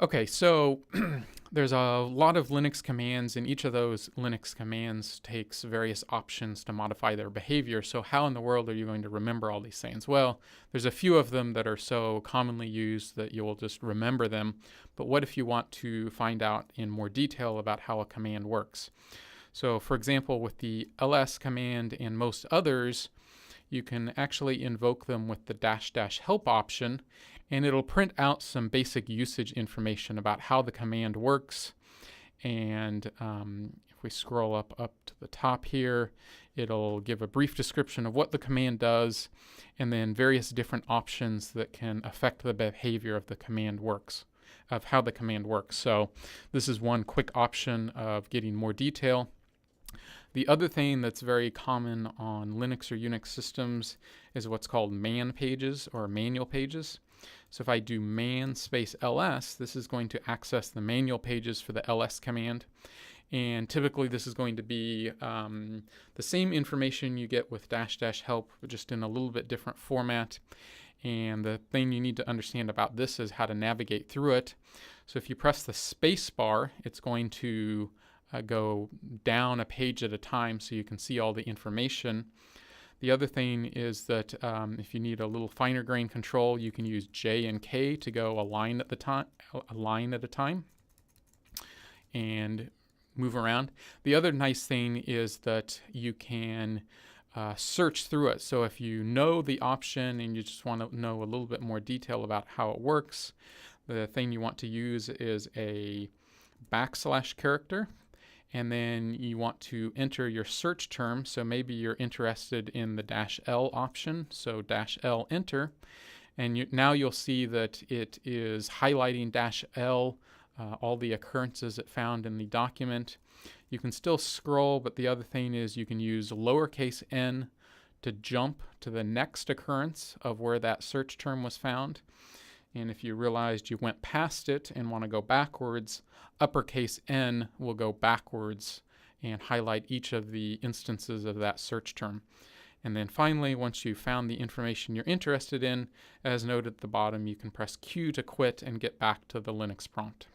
Okay, so there's a lot of Linux commands, and each of those Linux commands takes various options to modify their behavior. So how in the world are you going to remember all these things? Well, there's a few of them that are so commonly used that you will just remember them. But what if you want to find out in more detail about how a command works? So for example, with the ls command and most others, you can actually invoke them with the dash dash help option, and it'll print out some basic usage information about how the command works. And if we scroll up to the top here, it'll give a brief description of what the command does, and then various different options that can affect the behavior of the command works, of how the command works. So this is one quick option of getting more detail. The other thing that's very common on Linux or Unix systems is what's called man pages or manual pages. So if I do man space ls, this is going to access the manual pages for the ls command. And typically this is going to be the same information you get with dash dash help, just in a little bit different format. And the thing you need to understand about this is how to navigate through it. So if you press the space bar, it's going to go down a page at a time so you can see all the information. The other thing is that if you need a little finer grain control, you can use J and K to go a line at a time and move around. The other nice thing is that you can search through it. So if you know the option and you just want to know a little bit more detail about how it works, the thing you want to use is a / character. And then you want to enter your search term. So maybe you're interested in the -L option. So -L enter. And now you'll see that it is highlighting -L, all the occurrences it found in the document. You can still scroll, but the other thing is you can use lowercase n to jump to the next occurrence of where that search term was found. And if you realized you went past it and want to go backwards, uppercase N will go backwards and highlight each of the instances of that search term. And then finally, once you've found the information you're interested in, as noted at the bottom, you can press Q to quit and get back to the Linux prompt.